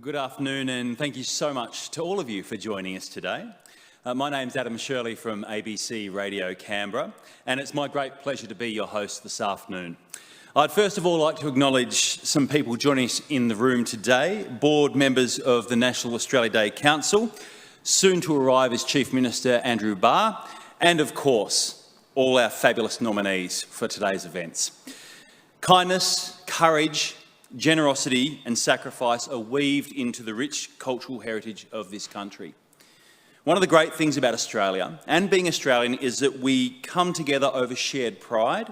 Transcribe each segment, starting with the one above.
Good afternoon, and thank you so much to all of you for joining us today. My name's Adam Shirley from ABC Radio Canberra, and it's my great pleasure to be your host this afternoon. I'd first of all like to acknowledge some people joining us in the room today, board members of the National Australia Day Council, soon to arrive as Chief Minister Andrew Barr, and of course, all our fabulous nominees for today's events. Kindness, courage, generosity and sacrifice are weaved into the rich cultural heritage of this country. One of the great things about Australia and being Australian is that we come together over shared pride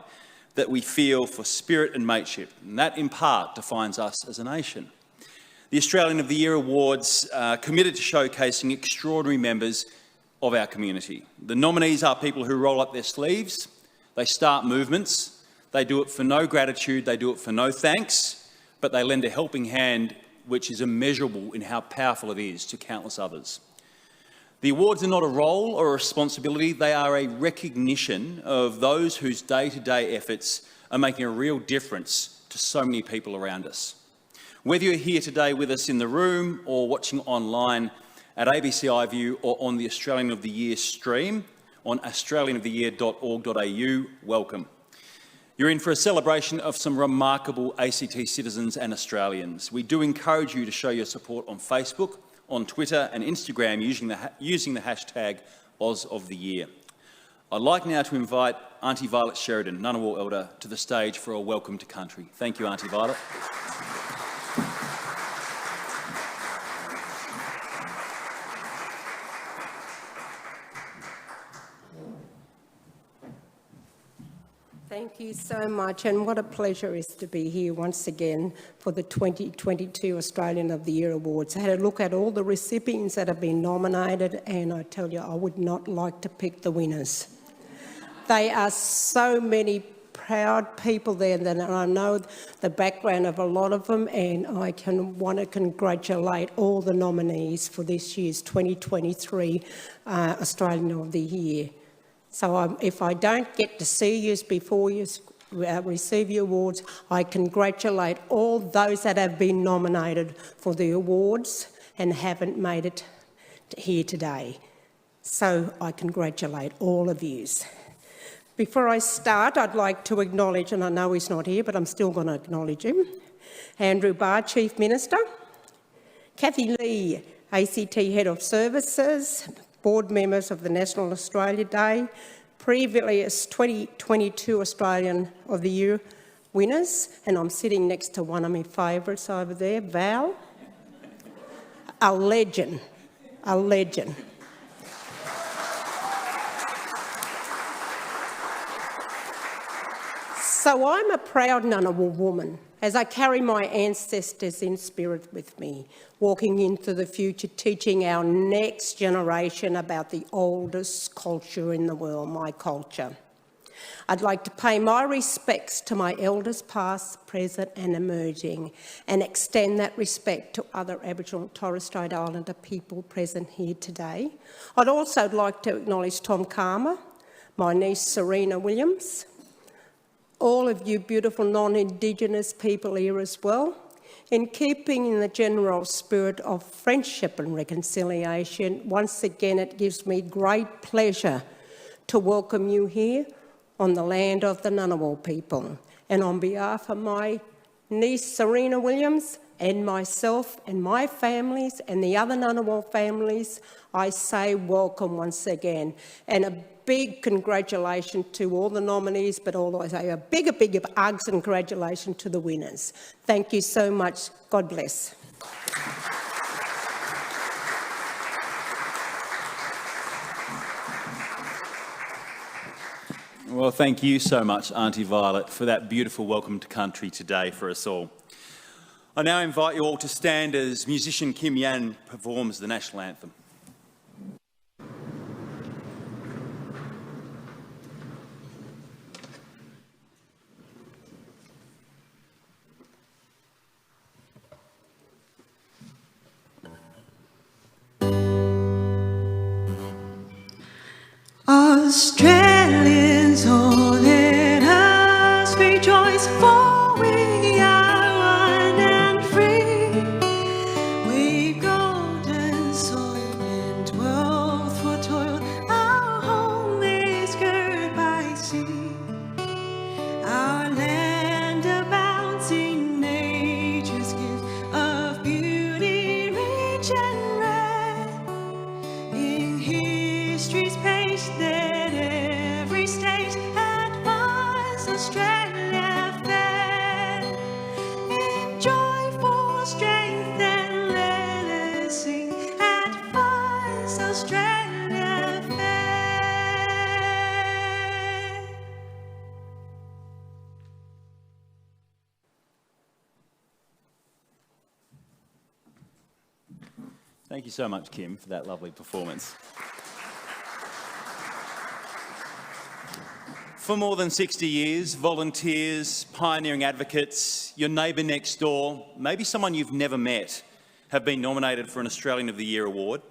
that we feel for spirit and mateship, and that in part defines us as a nation. The Australian of the Year Awards are committed to showcasing extraordinary members of our community. The nominees are people who roll up their sleeves, they start movements, they do it for no gratitude, they do it for no thanks, but they lend a helping hand which is immeasurable in how powerful it is to countless others. The awards are not a role or a responsibility, they are a recognition of those whose day-to-day efforts are making a real difference to so many people around us. Whether you're here today with us in the room or watching online at ABC iView or on the Australian of the Year stream on australianoftheyear.org.au, welcome. You're in for a celebration of some remarkable ACT citizens and Australians. We do encourage you to show your support on Facebook, on Twitter and Instagram using the hashtag #AusOfTheYear. I'd like now to invite Auntie Violet Sheridan, Ngunnawal Elder, to the stage for a welcome to country. Thank you, Auntie Violet. Thank you so much, and what a pleasure it is to be here once again for the 2022 Australian of the Year Awards. I had a look at all the recipients that have been nominated, and I tell you, I would not like to pick the winners. They are so many proud people there, and I know the background of a lot of them, and I want to congratulate all the nominees for this year's 2023 Australian of the Year. So if I don't get to see you before you receive your awards, I congratulate all those that have been nominated for the awards and haven't made it here today. So I congratulate all of you. Before I start, I'd like to acknowledge, and I know he's not here, but I'm still going to acknowledge him, Andrew Barr, Chief Minister, Kathy Lee, ACT Head of Services, board members of the National Australia Day, previous 2022 Australian of the Year winners, and I'm sitting next to one of my favourites over there, Val, a legend, a legend. So I'm a proud Ngunnawal woman as I carry my ancestors in spirit with me, walking into the future, teaching our next generation about the oldest culture in the world, my culture. I'd like to pay my respects to my elders past, present and emerging, and extend that respect to other Aboriginal and Torres Strait Islander people present here today. I'd also like to acknowledge Tom Calma, my niece Serena Williams, all of you beautiful non-Indigenous people here as well. In keeping in the general spirit of friendship and reconciliation, once again it gives me great pleasure to welcome you here on the land of the Ngunnawal people. And on behalf of my niece Serena Williams and myself and my families and the other Ngunnawal families, I say welcome once again. And a big congratulations to all the nominees, but also a big hugs and congratulations to the winners. Thank you so much. God bless. Well, thank you so much, Auntie Violet, for that beautiful welcome to country today for us all. I now invite you all to stand as musician Kim Yan performs the National Anthem. Australians, oh, let us rejoice, for we are one and free. We Australia fair. In joyful strength and let us sing advance Australia fair. Thank you so much, Kim, for that lovely performance. For more than 60 years, volunteers, pioneering advocates, your neighbour next door, maybe someone you've never met, have been nominated for an Australian of the Year award.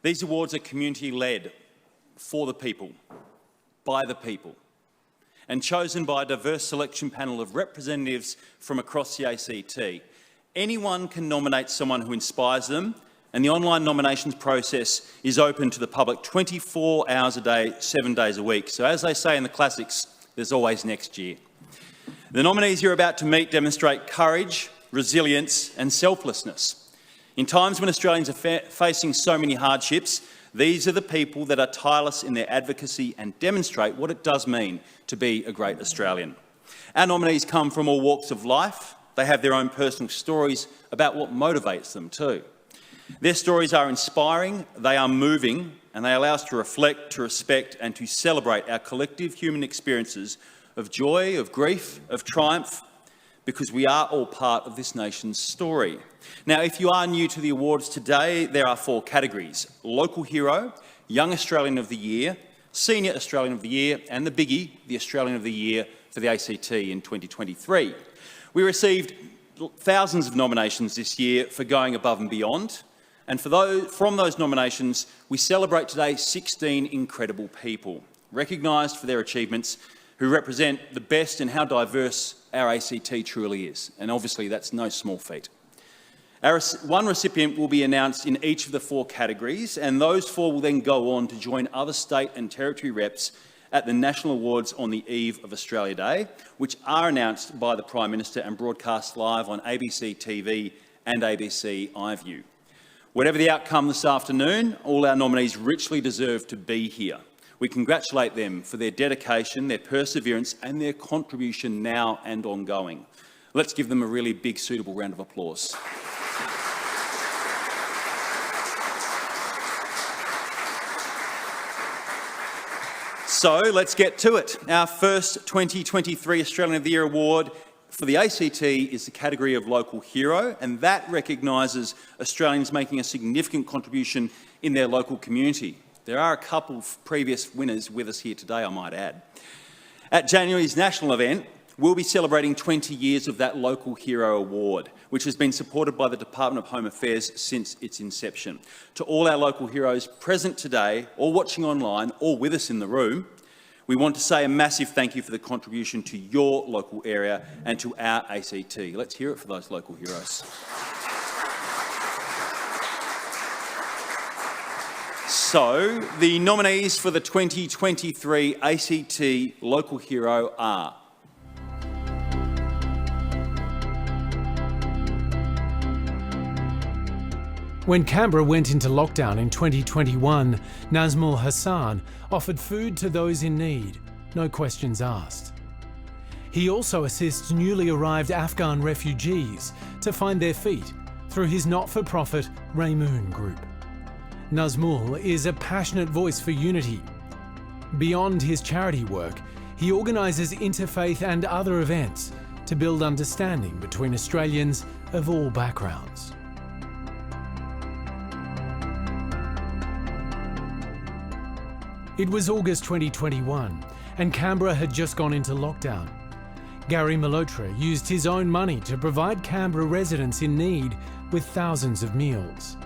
These awards are community-led, for the people, by the people, and chosen by a diverse selection panel of representatives from across the ACT. Anyone can nominate someone who inspires them, and the online nominations process is open to the public 24 hours a day, 7 days a week. So as they say in the classics, there's always next year. The nominees you're about to meet demonstrate courage, resilience and selflessness. In times when Australians are facing so many hardships, these are the people that are tireless in their advocacy and demonstrate what it does mean to be a great Australian. Our nominees come from all walks of life. They have their own personal stories about what motivates them too. Their stories are inspiring, they are moving, and they allow us to reflect, to respect, and to celebrate our collective human experiences of joy, of grief, of triumph, because we are all part of this nation's story. Now, if you are new to the awards today, there are 4 categories: Local Hero, Young Australian of the Year, Senior Australian of the Year, and the biggie, the Australian of the Year for the ACT in 2023. We received thousands of nominations this year for going above and beyond. And from those nominations, we celebrate today 16 incredible people, recognised for their achievements, who represent the best in how diverse our ACT truly is. And obviously, that's no small feat. One recipient will be announced in each of the 4 categories, and those 4 will then go on to join other state and territory reps at the National Awards on the eve of Australia Day, which are announced by the Prime Minister and broadcast live on ABC TV and ABC iView. Whatever the outcome this afternoon, all our nominees richly deserve to be here. We congratulate them for their dedication, their perseverance and their contribution now and ongoing. Let's give them a really big, suitable round of applause. So let's get to it. Our first 2023 Australian of the Year award for the ACT is the category of Local Hero, and that recognises Australians making a significant contribution in their local community. There are a couple of previous winners with us here today, I might add. At January's national event, we'll be celebrating 20 years of that Local Hero Award, which has been supported by the Department of Home Affairs since its inception. To all our local heroes present today, or watching online, or with us in the room, we want to say a massive thank you for the contribution to your local area and to our ACT. Let's hear it for those local heroes. So, the nominees for the 2023 ACT Local Hero are When Canberra went into lockdown in 2021, Nazmul Hassan offered food to those in need, no questions asked. He also assists newly arrived Afghan refugees to find their feet through his not-for-profit Raymoon Group. Nazmul is a passionate voice for unity. Beyond his charity work, he organises interfaith and other events to build understanding between Australians of all backgrounds. It was August 2021, and Canberra had just gone into lockdown. Gary Malhotra used his own money to provide Canberra residents in need with thousands of meals.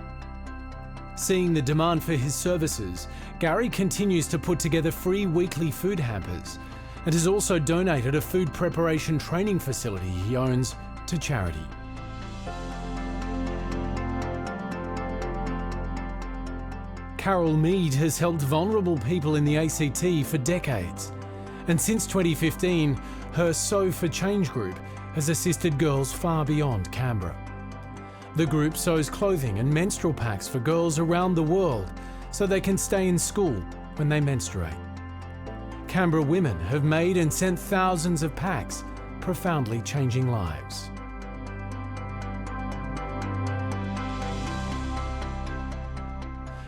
Seeing the demand for his services, Gary continues to put together free weekly food hampers and has also donated a food preparation training facility he owns to charity. Carol Mead has helped vulnerable people in the ACT for decades, and since 2015, her Sew for Change group has assisted girls far beyond Canberra. The group sews clothing and menstrual packs for girls around the world so they can stay in school when they menstruate. Canberra women have made and sent thousands of packs, profoundly changing lives.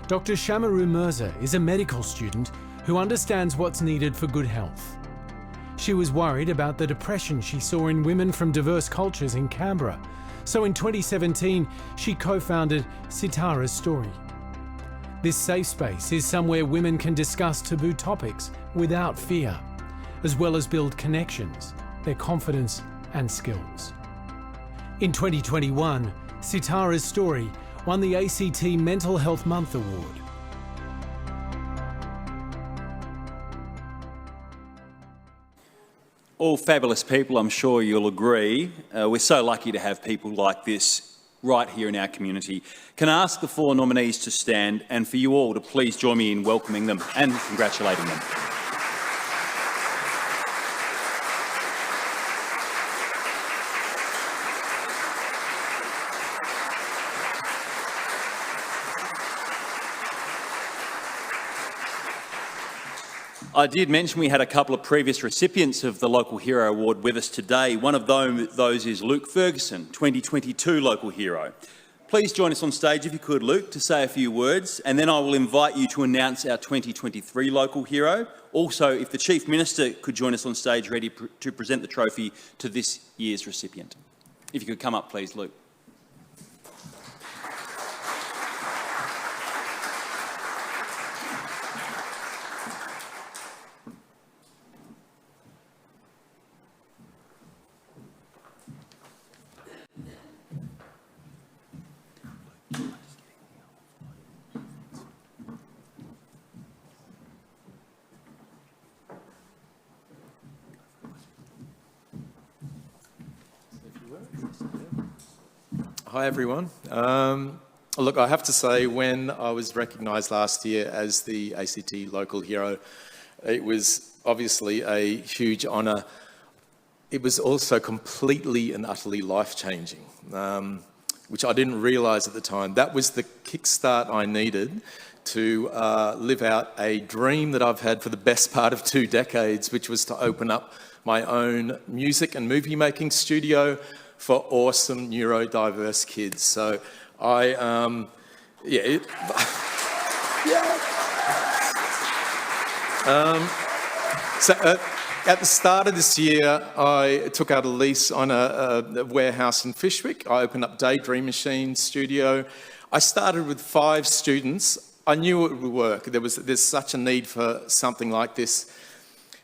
Dr. Shamaru Mirza is a medical student who understands what's needed for good health. She was worried about the depression she saw in women from diverse cultures in Canberra, so in 2017 she co-founded Sitara's Story. This safe space is somewhere women can discuss taboo topics without fear, as well as build connections, their confidence and skills. In 2021, Sitara's Story won the ACT Mental Health Month Award. All fabulous people, I'm sure you'll agree. We're so lucky to have people like this right here in our community. Can I ask the four nominees to stand and for you all to please join me in welcoming them and congratulating them. I did mention we had a couple of previous recipients of the Local Hero Award with us today. One of those is Luke Ferguson, 2022 Local Hero. Please join us on stage if you could, Luke, to say a few words, and then I will invite you to announce our 2023 Local Hero. Also, if the Chief Minister could join us on stage ready to present the trophy to this year's recipient. If you could come up, please, Luke. Hi everyone. Look, I have to say, when I was recognised last year as the ACT Local Hero, it was obviously a huge honour. It was also completely and utterly life-changing, which I didn't realise at the time. That was the kickstart I needed to live out a dream that I've had for the best part of 2 decades, which was to open up my own music and movie making studio for awesome neurodiverse kids. So I, at the start of this year, I took out a lease on a warehouse in Fishwick. I opened up Daydream Machine Studio. I started with 5 students. I knew it would work. There's such a need for something like this.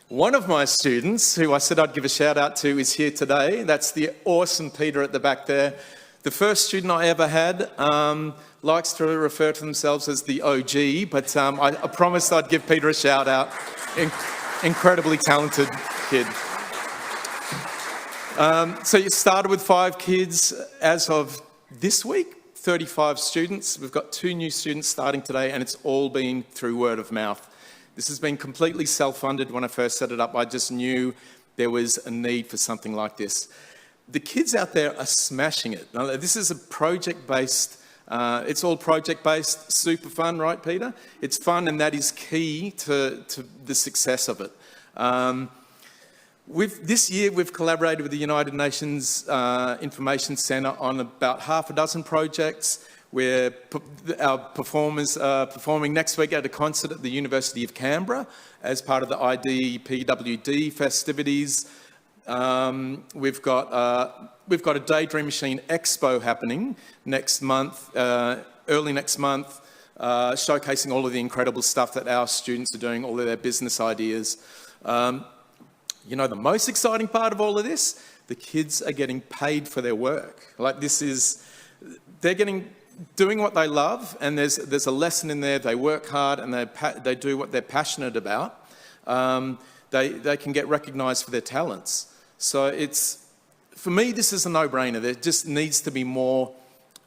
One of my students, who I said I'd give a shout out to, is here today. That's the awesome Peter at the back there. The first student I ever had likes to refer to themselves as the OG, but I promised I'd give Peter a shout out. Incredibly talented kid. So you started with 5 kids. As of this week, 35 students. We've got 2 new students starting today, and it's all been through word of mouth. This has been completely self-funded. When I first set it up, I just knew there was a need for something like this. The kids out there are smashing it. Now, this is a project-based, it's all project-based, super fun, right, Peter? It's fun, and that is key to the success of it. This year, we've collaborated with the United Nations Information Centre on about half a dozen projects. Where our performers are performing next week at a concert at the University of Canberra as part of the IDPWD festivities. We've got a Daydream Machine Expo happening next month, early next month, showcasing all of the incredible stuff that our students are doing, all of their business ideas. You know, the most exciting part of all of this, the kids are getting paid for their work. Like, they're doing what they love, and there's a lesson in there. They work hard and they do what they're passionate about. They can get recognised for their talents. So for me, this is a no-brainer. There just needs to be more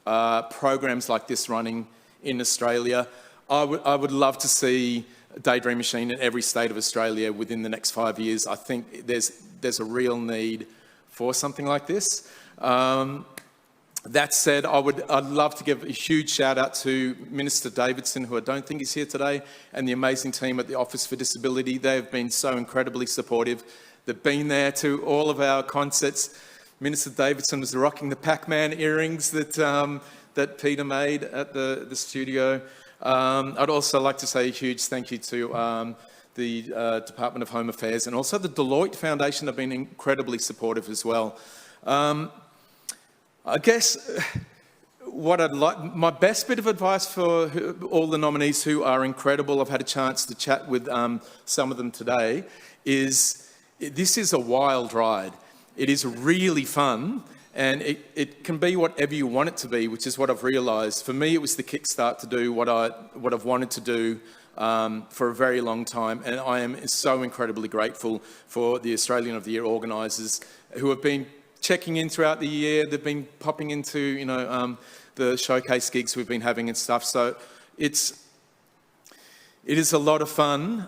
programs like this running in Australia. I would love to see Daydream Machine in every state of Australia within the next 5 years. I think there's a real need for something like this. That said, I'd love to give a huge shout out to Minister Davidson, who I don't think is here today, and the amazing team at the Office for Disability. They have been so incredibly supportive. They've been there to all of our concerts. Minister Davidson was rocking the Pac-Man earrings that Peter made at the studio. I'd also like to say a huge thank you to the Department of Home Affairs and also the Deloitte Foundation have been incredibly supportive as well. I guess what I'd like, my best bit of advice for all the nominees who are incredible, I've had a chance to chat with some of them today, is this is a wild ride. It is really fun and it can be whatever you want it to be, which is what I've realised. For me, it was the kickstart to do what I've wanted to do for a very long time, and I am so incredibly grateful for the Australian of the Year organisers who have been checking in throughout the year. They've been popping into, the showcase gigs we've been having and stuff. So it is a lot of fun.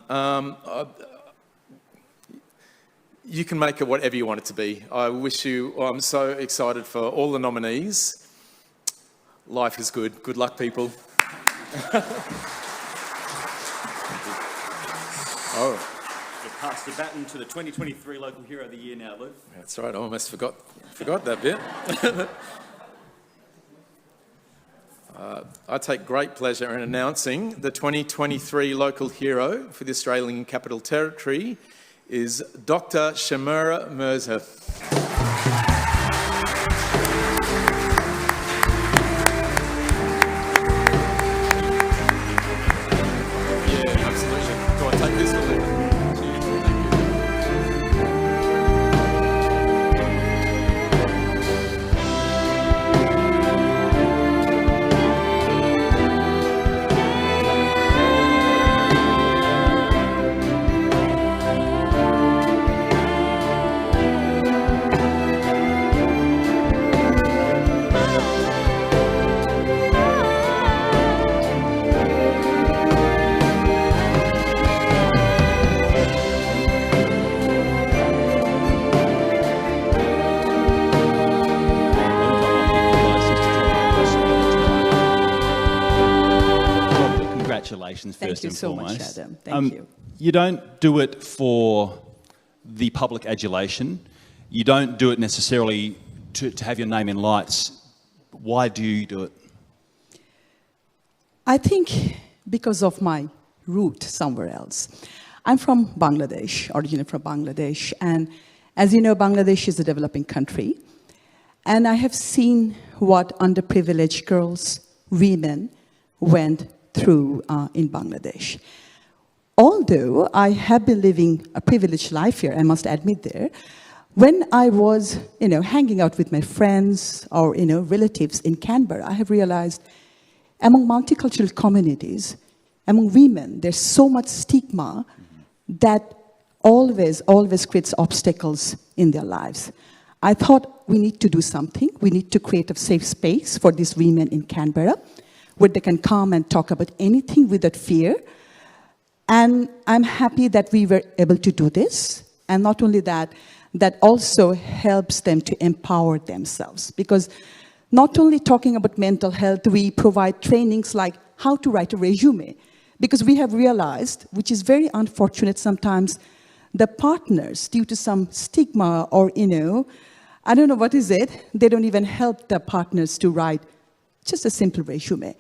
You can make it whatever you want it to be. I'm so excited for all the nominees. Life is good. Good luck, people. Oh. We'll pass the baton to the 2023 Local Hero of the Year now, Luke. That's right, I almost forgot that bit. I take great pleasure in announcing the 2023 Local Hero for the Australian Capital Territory is Dr. Shamura Mirza. Yeah, absolutely. Go on, take this one. Congratulations, Thank first you and so foremost. much, Adam. Thank you. You don't do it for the public adulation. You don't do it necessarily to have your name in lights. Why do you do it? I think because of my root somewhere else. I'm from Bangladesh, originally from Bangladesh, and as you know, Bangladesh is a developing country, and I have seen what underprivileged girls, women went through in Bangladesh. Although I have been living a privileged life here, I must admit there, when I was, hanging out with my friends or, relatives in Canberra, I have realized among multicultural communities, among women, there's so much stigma that always creates obstacles in their lives. I thought we need to do something. We need to create a safe space for these women in Canberra where they can come and talk about anything without fear. And I'm happy that we were able to do this. And not only that, that also helps them to empower themselves. Because not only talking about mental health, we provide trainings like how to write a resume. Because we have realized, which is very unfortunate sometimes, the partners, due to some stigma or, I don't know what is it, they don't even help the partners to write just a simple resume.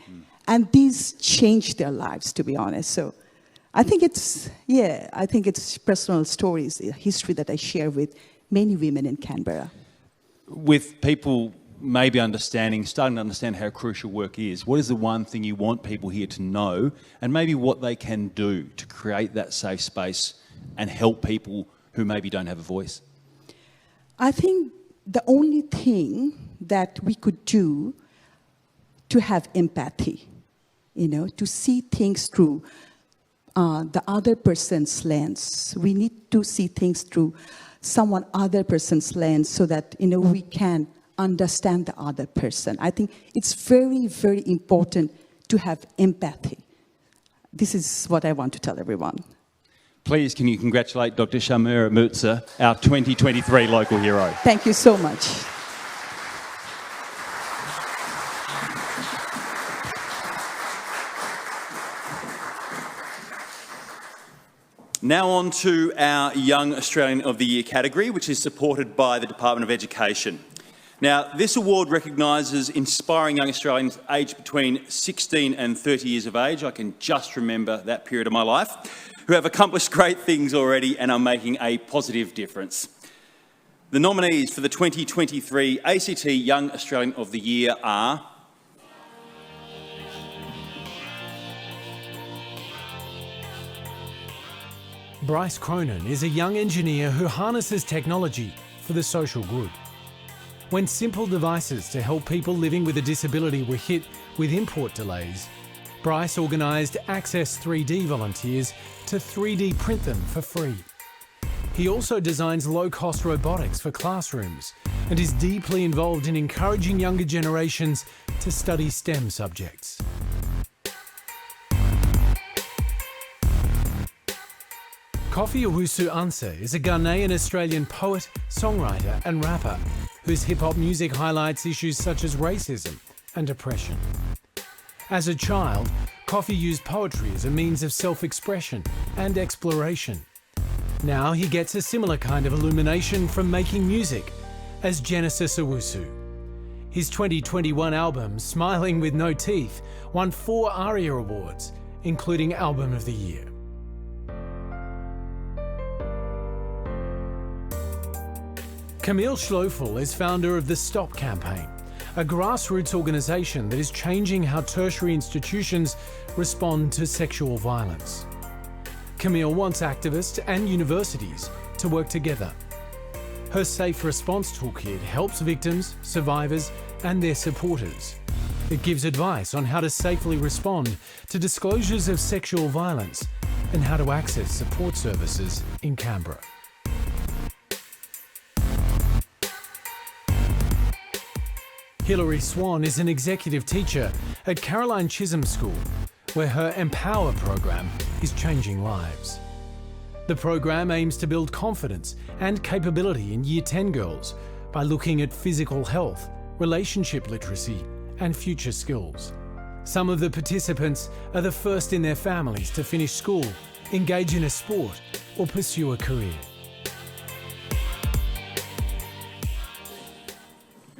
And these change their lives, to be honest. So I think it's personal stories, history that I share with many women in Canberra. With people maybe starting to understand how crucial work is, what is the one thing you want people here to know, and maybe what they can do to create that safe space and help people who maybe don't have a voice? I think the only thing that we could do to have empathy, to see things through the other person's lens. We need to see things through someone other person's lens so that, we can understand the other person. I think it's very, very important to have empathy. This is what I want to tell everyone. Please, can you congratulate Dr. Shamura Mirza, our 2023 Local Hero? Thank you so much. Now on to our Young Australian of the Year category, which is supported by the Department of Education. Now, this award recognises inspiring young Australians aged between 16 and 30 years of age. I can just remember that period of my life, who have accomplished great things already and are making a positive difference. The nominees for the 2023 ACT Young Australian of the Year are Bryce Cronin is a young engineer who harnesses technology for the social good. When simple devices to help people living with a disability were hit with import delays, Bryce organised Access 3D volunteers to 3D print them for free. He also designs low-cost robotics for classrooms and is deeply involved in encouraging younger generations to study STEM subjects. Kofi Owusu-Ansah is a Ghanaian-Australian poet, songwriter and rapper whose hip-hop music highlights issues such as racism and depression. As a child, Kofi used poetry as a means of self-expression and exploration. Now he gets a similar kind of illumination from making music as Genesis Owusu. His 2021 album, Smiling With No Teeth, won 4 ARIA Awards, including Album of the Year. Camille Schlofel is founder of the Stop Campaign, a grassroots organisation that is changing how tertiary institutions respond to sexual violence. Camille wants activists and universities to work together. Her Safe Response Toolkit helps victims, survivors and their supporters. It gives advice on how to safely respond to disclosures of sexual violence and how to access support services in Canberra. Hilary Swan is an executive teacher at Caroline Chisholm School, where her Empower program is changing lives. The program aims to build confidence and capability in Year 10 girls by looking at physical health, relationship literacy, and future skills. Some of the participants are the first in their families to finish school, engage in a sport, or pursue a career.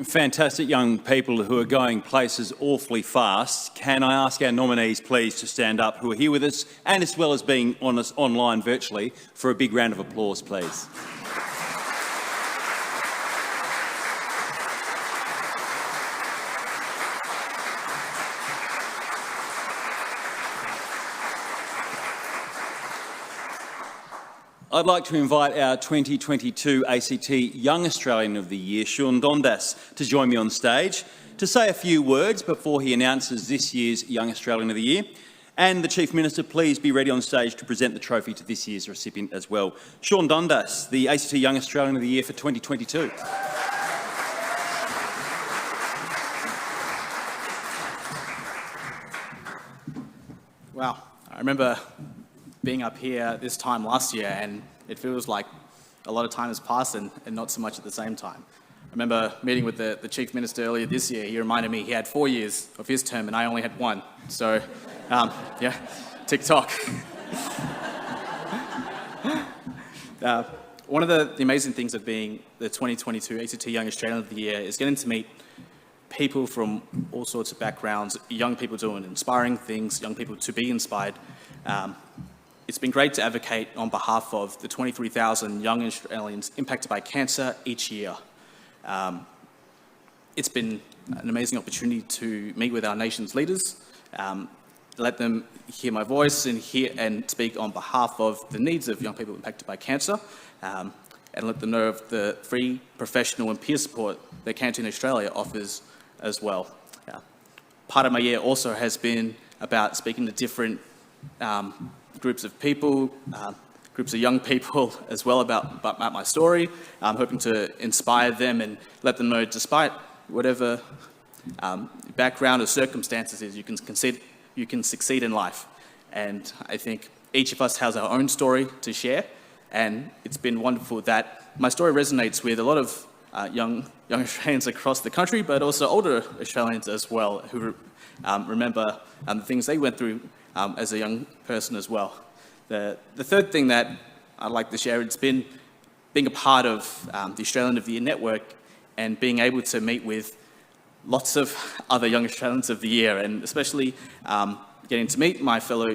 Fantastic young people who are going places awfully fast. Can I ask our nominees please to stand up who are here with us and as well as being on us online virtually for a big round of applause, please. I'd like to invite our 2022 ACT Young Australian of the Year, Sean Dundas, to join me on stage to say a few words before he announces this year's Young Australian of the Year. And the Chief Minister, please be ready on stage to present the trophy to this year's recipient as well. Sean Dundas, the ACT Young Australian of the Year for 2022. Wow, I remember being up here this time last year and it feels like a lot of time has passed and not so much at the same time. I remember meeting with the Chief Minister earlier this year. He reminded me he had 4 years of his term and I only had 1. So, yeah, tick-tock. One of the amazing things of being the 2022 ACT Young Australian of the Year is getting to meet people from all sorts of backgrounds, young people doing inspiring things, young people to be inspired. It's been great to advocate on behalf of the 23,000 young Australians impacted by cancer each year. It's been an amazing opportunity to meet with our nation's leaders, let them hear my voice and speak on behalf of the needs of young people impacted by cancer, and let them know of the free professional and peer support that Canteen Australia offers as well. Part of my year also has been about speaking to different groups of people, groups of young people as well about my story. I'm hoping to inspire them and let them know despite whatever background or circumstances is, you can succeed in life. And I think each of us has our own story to share, and it's been wonderful that my story resonates with a lot of young Australians across the country, but also older Australians as well, who remember the things they went through as a young person as well. The third thing that I'd like to share, it's been being a part of the Australian of the Year network and being able to meet with lots of other Young Australians of the Year, and especially getting to meet my fellow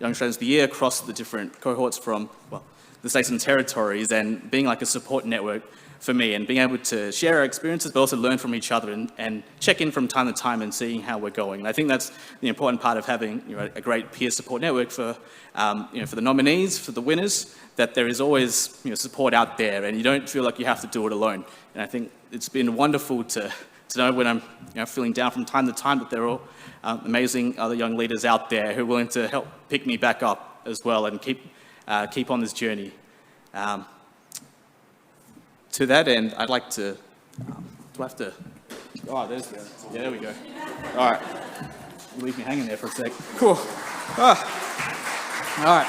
Young Australians of the Year across the different cohorts from, well, the states and territories, and being like a support network for me, and being able to share our experiences, but also learn from each other and check in from time to time and seeing how we're going. And I think that's the important part of having, you know, a great peer support network for, you know, for the nominees, for the winners, that there is always, you know, support out there, and you don't feel like you have to do it alone. And I think it's been wonderful to know when I'm, you know, feeling down from time to time that there are all amazing other young leaders out there who are willing to help pick me back up as well and keep on this journey. To that end, I'd like to, do I have to, oh, yeah, there we go. All right, you leave me hanging there for a sec. Cool. All right.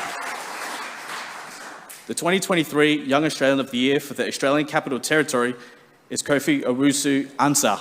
The 2023 Young Australian of the Year for the Australian Capital Territory is Kofi Owusu Ansah.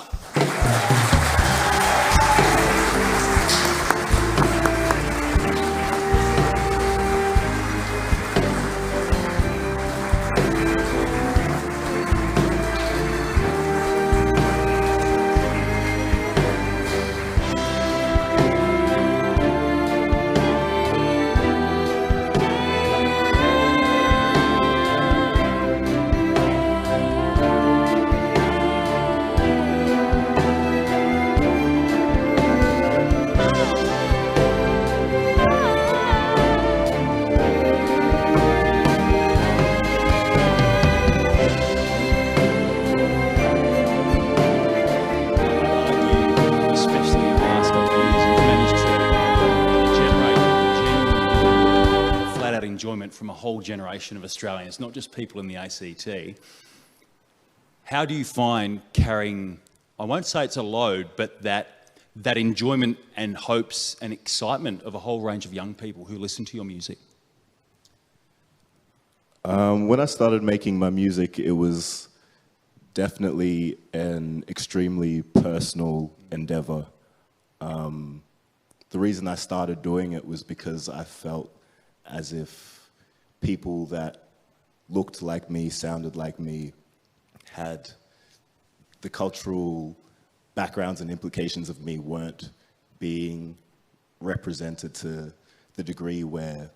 Especially in the last couple of years, you've managed to generate flat-out enjoyment from a whole generation of Australians, not just people in the ACT. How do you find carrying, I won't say it's a load, but that enjoyment and hopes and excitement of a whole range of young people who listen to your music? When I started making my music, it was definitely an extremely personal endeavor. The reason I started doing it was because I felt as if people that looked like me, sounded like me, had the cultural backgrounds and implications of me weren't being represented to the degree where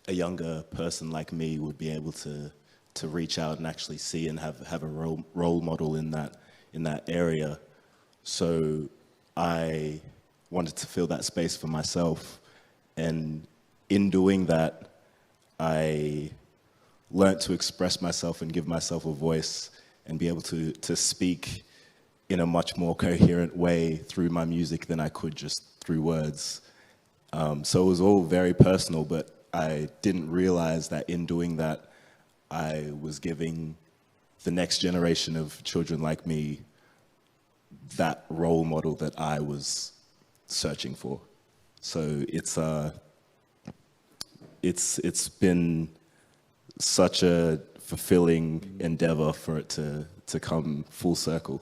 a younger person like me would be able to reach out and actually see and have a role model in that area. So I wanted to fill that space for myself, and in doing that, I learned to express myself and give myself a voice and be able to speak in a much more coherent way through my music than I could just through words. So it was all very personal, but I didn't realize that in doing that, I was giving the next generation of children like me that role model that I was searching for. So it's been such a fulfilling endeavor for it to come full circle.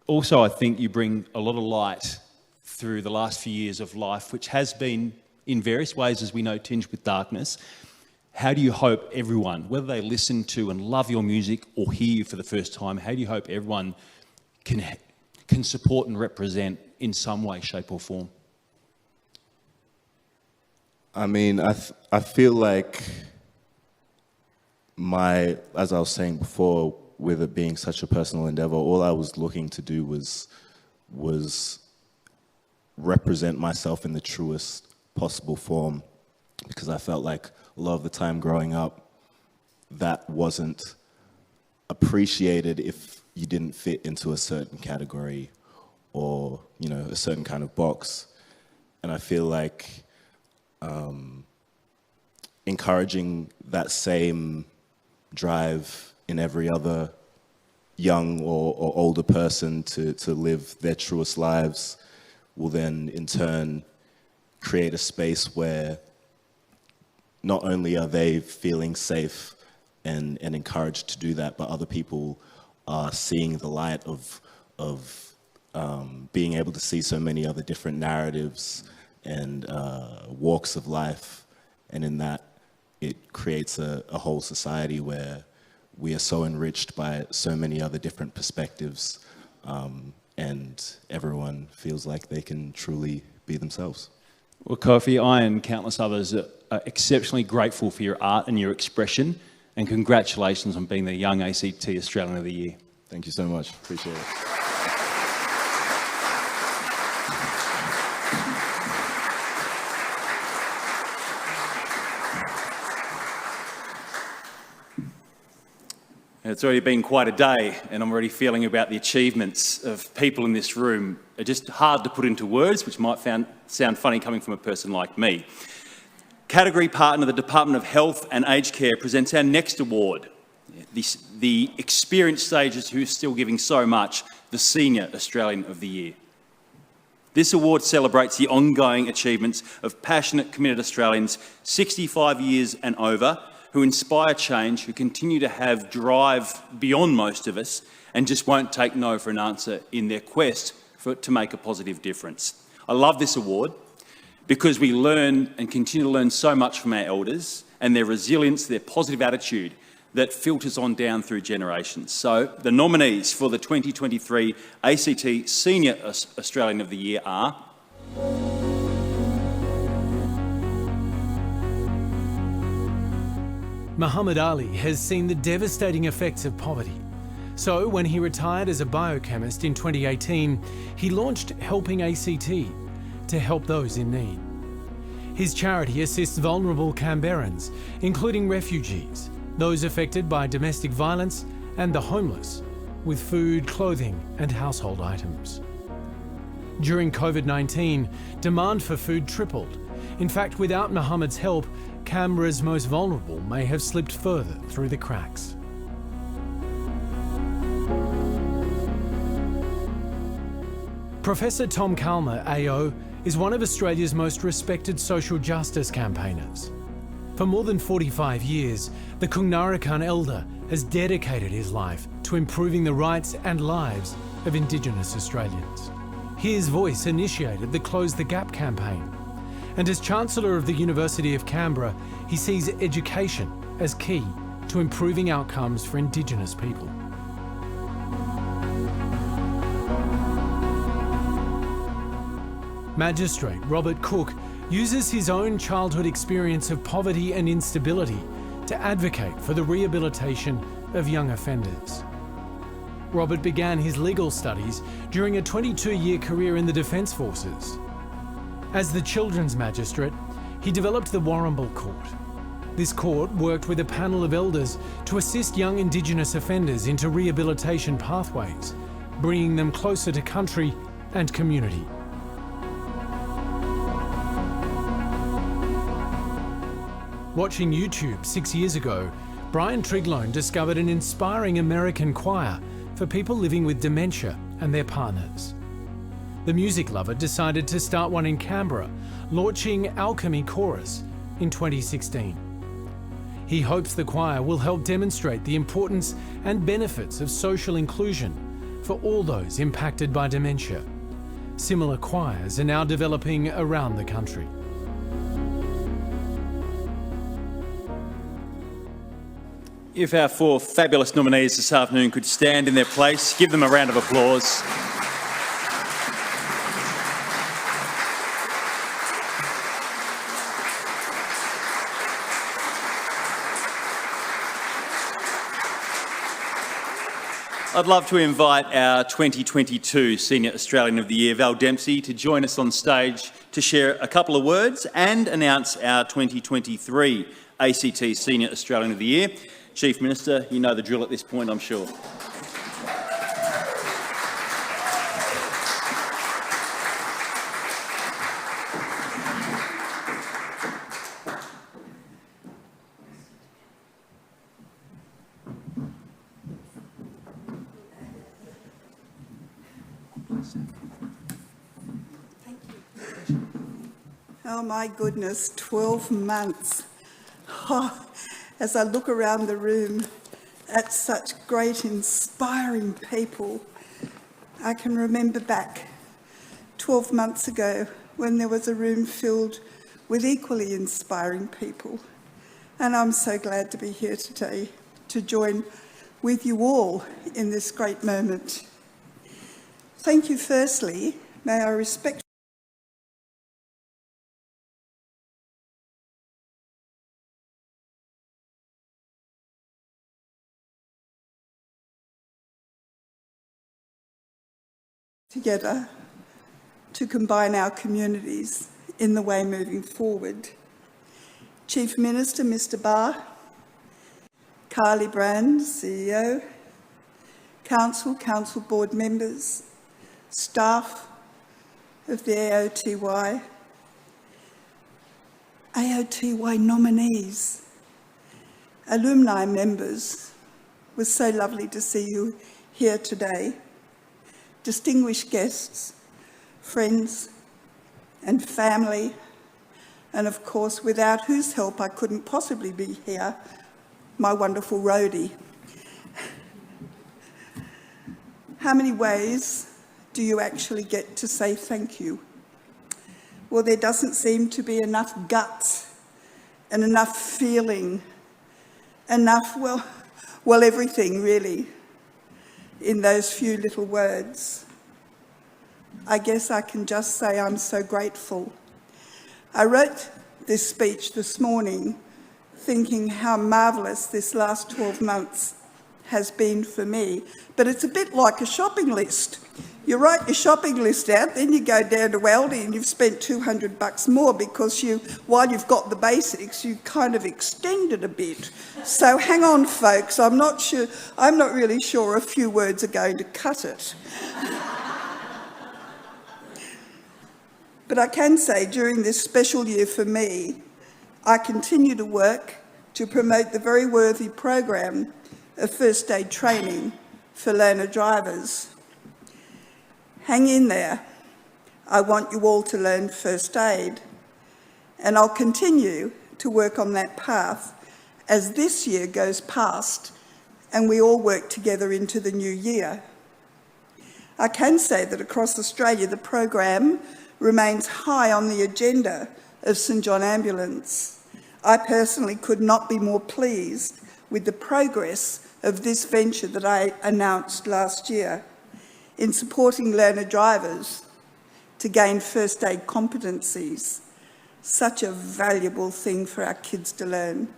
Also, I think you bring a lot of light through the last few years of life, which has been, in various ways, as we know, tinged with darkness. How do you hope everyone, whether they listen to and love your music or hear you for the first time, how do you hope everyone can support and represent in some way, shape or form? I mean, I feel like as I was saying before, with it being such a personal endeavor, all I was looking to do was represent myself in the truest possible form, because I felt like a lot of the time growing up, that wasn't appreciated if you didn't fit into a certain category or, you know, a certain kind of box. And I feel like encouraging that same drive in every other young or older person to live their truest lives will then in turn create a space where not only are they feeling safe and encouraged to do that, but other people are seeing the light of being able to see so many other different narratives and walks of life, And in that, it creates a whole society where we are so enriched by so many other different perspectives, and everyone feels like they can truly be themselves. Well, Kofi, I and countless others are exceptionally grateful for your art and your expression, and congratulations on being the Young ACT Australian of the Year. Thank you so much. Appreciate it. It's already been quite a day, and I'm already feeling about the achievements of people in this room are just hard to put into words, which might sound funny coming from a person like me. Category partner, the Department of Health and Aged Care, presents our next award. The experienced stages who are still giving so much, the Senior Australian of the Year. This award celebrates the ongoing achievements of passionate, committed Australians 65 years and over, who inspire change, who continue to have drive beyond most of us and just won't take no for an answer in their quest to make a positive difference. I love this award because we learn and continue to learn so much from our elders and their resilience, their positive attitude that filters on down through generations. So the nominees for the 2023 ACT Senior Australian of the Year are Muhammad Ali has seen the devastating effects of poverty. So when he retired as a biochemist in 2018, he launched Helping ACT to help those in need. His charity assists vulnerable Canberrans, including refugees, those affected by domestic violence and the homeless, with food, clothing and household items. During COVID-19, demand for food tripled. In fact, without Muhammad's help, Canberra's most vulnerable may have slipped further through the cracks. Professor Tom Calma, AO, is one of Australia's most respected social justice campaigners. For more than 45 years, the Kungnarakan elder has dedicated his life to improving the rights and lives of Indigenous Australians. His voice initiated the Close the Gap campaign, and as Chancellor of the University of Canberra, he sees education as key to improving outcomes for Indigenous people. Magistrate Robert Cook uses his own childhood experience of poverty and instability to advocate for the rehabilitation of young offenders. Robert began his legal studies during a 22-year career in the Defence Forces. As the Children's Magistrate, he developed the Warrnambool Court. This court worked with a panel of elders to assist young Indigenous offenders into rehabilitation pathways, bringing them closer to country and community. Watching YouTube 6 years ago, Brian Triglone discovered an inspiring American choir for people living with dementia and their partners. The music lover decided to start one in Canberra, launching Alchemy Chorus in 2016. He hopes the choir will help demonstrate the importance and benefits of social inclusion for all those impacted by dementia. Similar choirs are now developing around the country. If our four fabulous nominees this afternoon could stand in their place, give them a round of applause. I'd love to invite our 2022 Senior Australian of the Year, Val Dempsey, to join us on stage to share a couple of words and announce our 2023 ACT Senior Australian of the Year. Chief Minister, you know the drill at this point, I'm sure. Oh my goodness, 12 months. Oh, as I look around the room at such great, inspiring people, I can remember back 12 months ago when there was a room filled with equally inspiring people. And I'm so glad to be here today to join with you all in this great moment. Thank you firstly. May I respect together to combine our communities in the way moving forward. Chief Minister, Mr. Barr, Carly Brand, CEO, Council Board members, staff of the AOTY nominees, alumni members. It was so lovely to see you here today. Distinguished guests, friends and family, and of course, without whose help I couldn't possibly be here, my wonderful roadie. How many ways do you actually get to say thank you? Well, there doesn't seem to be enough guts and enough feeling, enough, well, everything really, in those few little words. I guess I can just say I'm so grateful. I wrote this speech this morning thinking how marvellous this last 12 months has been for me, but it's a bit like a shopping list. You write your shopping list out, then you go down to Aldi and you've spent $200 more because while you've got the basics, you kind of extend it a bit. So hang on, folks, I'm not really sure a few words are going to cut it. But I can say during this special year for me, I continue to work to promote the very worthy program of first aid training for learner drivers. Hang in there. I want you all to learn first aid, and I'll continue to work on that path as this year goes past and we all work together into the new year. I can say that across Australia the program remains high on the agenda of St John Ambulance. I personally could not be more pleased with the progress of this venture that I announced last year in supporting learner drivers to gain first aid competencies. Such a valuable thing for our kids to learn.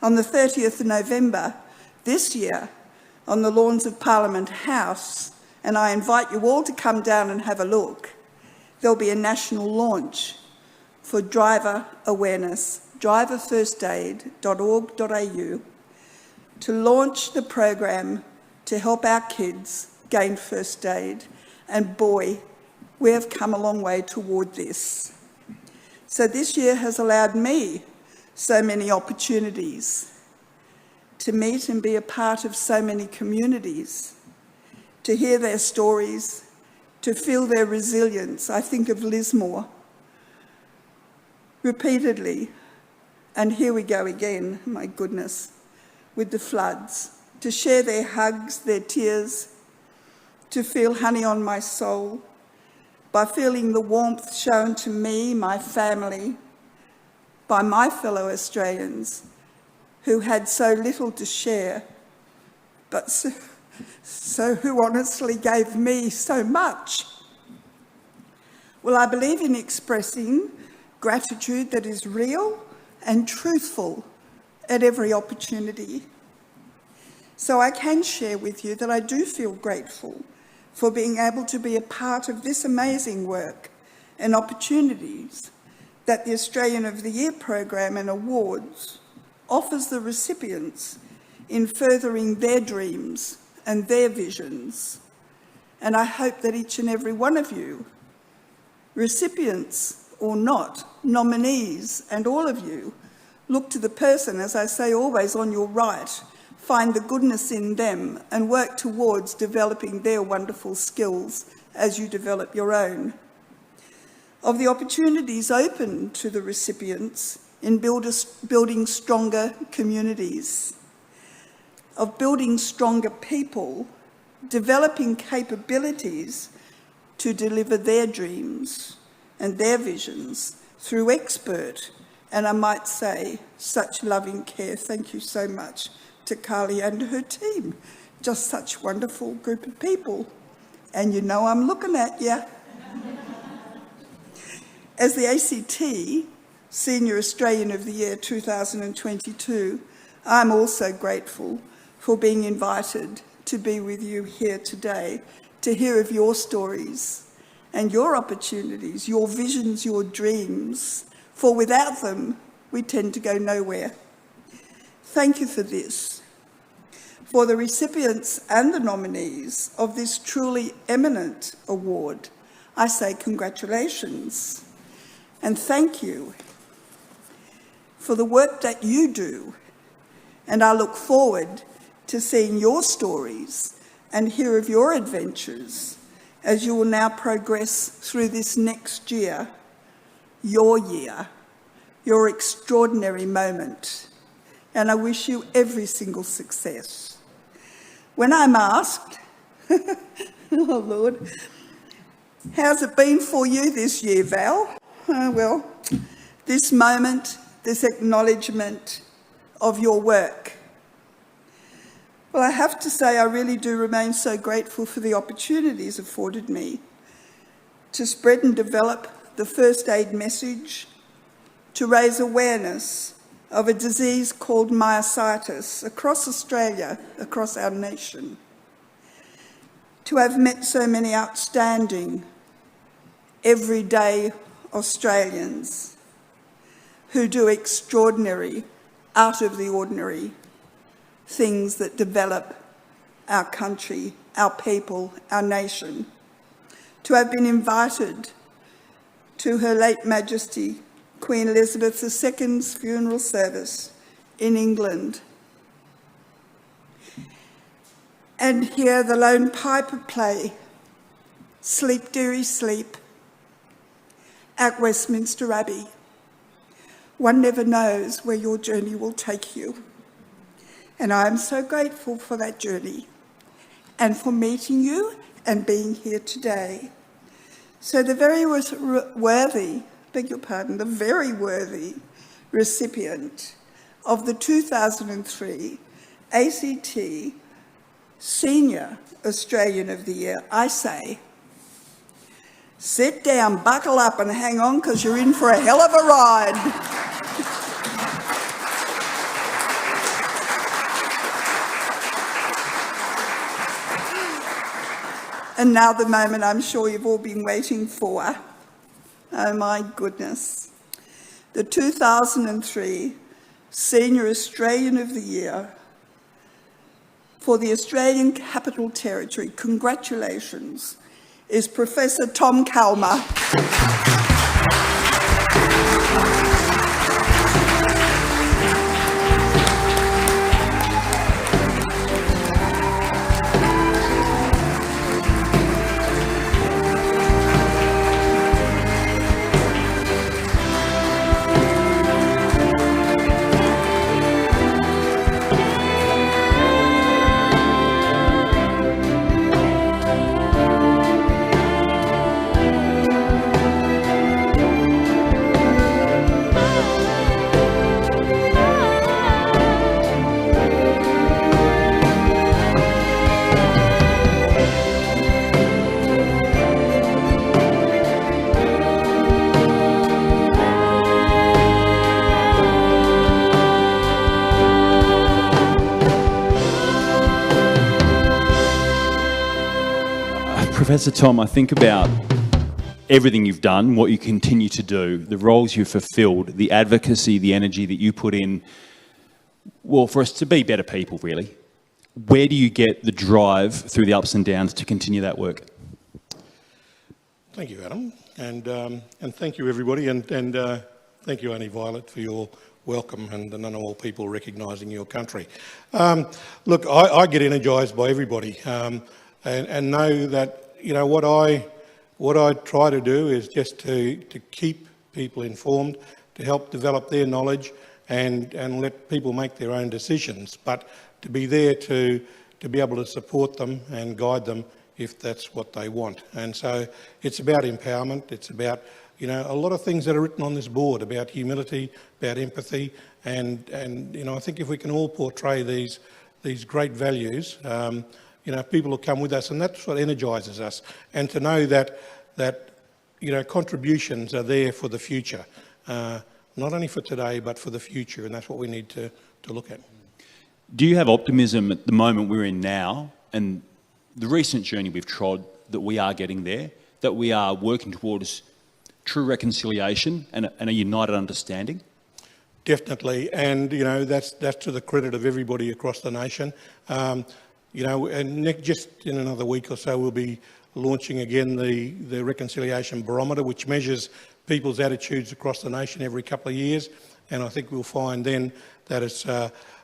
On the 30th of November this year, on the lawns of Parliament House, and I invite you all to come down and have a look, there'll be a national launch for driver awareness, driverfirstaid.org.au, to launch the program to help our kids gain first aid. And boy, we have come a long way toward this. So this year has allowed me so many opportunities to meet and be a part of so many communities, to hear their stories, to feel their resilience. I think of Lismore repeatedly, and here we go again, my goodness, with the floods, to share their hugs, their tears, to feel honey on my soul, by feeling the warmth shown to me, my family, by my fellow Australians who had so little to share, but so who honestly gave me so much. Well, I believe in expressing gratitude that is real and truthful at every opportunity. So I can share with you that I do feel grateful for being able to be a part of this amazing work and opportunities that the Australian of the Year program and awards offers the recipients in furthering their dreams and their visions. And I hope that each and every one of you, recipients or not, nominees and all of you, look to the person, as I say always, on your right, find the goodness in them and work towards developing their wonderful skills as you develop your own. Of the opportunities open to the recipients in building stronger communities, of building stronger people, developing capabilities to deliver their dreams, and their visions through expert, and I might say, such loving care. Thank you so much to Carly and her team. Just such a wonderful group of people. And you know I'm looking at you. As the ACT Senior Australian of the Year 2022, I'm also grateful for being invited to be with you here today to hear of your stories and your opportunities, your visions, your dreams, for without them, we tend to go nowhere. Thank you for this. For the recipients and the nominees of this truly eminent award, I say congratulations and thank you for the work that you do, and I look forward to seeing your stories and hear of your adventures as you will now progress through this next year, your extraordinary moment, and I wish you every single success. When I'm asked, oh Lord, how's it been for you this year, Val? Well, this moment, this acknowledgement of your work. Well, I have to say I really do remain so grateful for the opportunities afforded me to spread and develop the first aid message, to raise awareness of a disease called myositis across Australia, across our nation, to have met so many outstanding, everyday Australians who do extraordinary, out of the ordinary things that develop our country, our people, our nation, to have been invited to Her late Majesty Queen Elizabeth II's funeral service in England, and hear the lone piper play Sleep Dearie Sleep at Westminster Abbey. One never knows where your journey will take you, and I am so grateful for that journey and for meeting you and being here today. So the very worthy, the very worthy recipient of the 2003 ACT Senior Australian of the Year, I say, sit down, buckle up and hang on, because you're in for a hell of a ride. And now the moment I'm sure you've all been waiting for. Oh my goodness. The 2003 Senior Australian of the Year for the Australian Capital Territory, congratulations, is Professor Tom Calma. Professor Tom, I think about everything you've done, what you continue to do, the roles you've fulfilled, the advocacy, the energy that you put in, well, for us to be better people, really. Where do you get the drive through the ups and downs to continue that work? Thank you, Adam, and thank you, everybody, and thank you, Auntie Violet, for your welcome and the Ngunnawal people recognising your country. Look, I get energised by everybody, and know that, you know, what I try to do is just to keep people informed, to help develop their knowledge and let people make their own decisions, but to be there to be able to support them and guide them if that's what they want. And so it's about empowerment, it's about You know, a lot of things that are written on this board about humility, about empathy, and you know, I think if we can all portray these great values, you know, people will come with us, and that's what energises us. And to know that you know, contributions are there for the future, not only for today but for the future, and that's what we need to look at. Do you have optimism at the moment we're in now and the recent journey we've trod that we are getting there, that we are working towards true reconciliation and a united understanding? Definitely, and you know, that's to the credit of everybody across the nation. You know, and just in another week or so, we'll be launching again the Reconciliation Barometer, which measures people's attitudes across the nation every couple of years. And I think we'll find then that it's,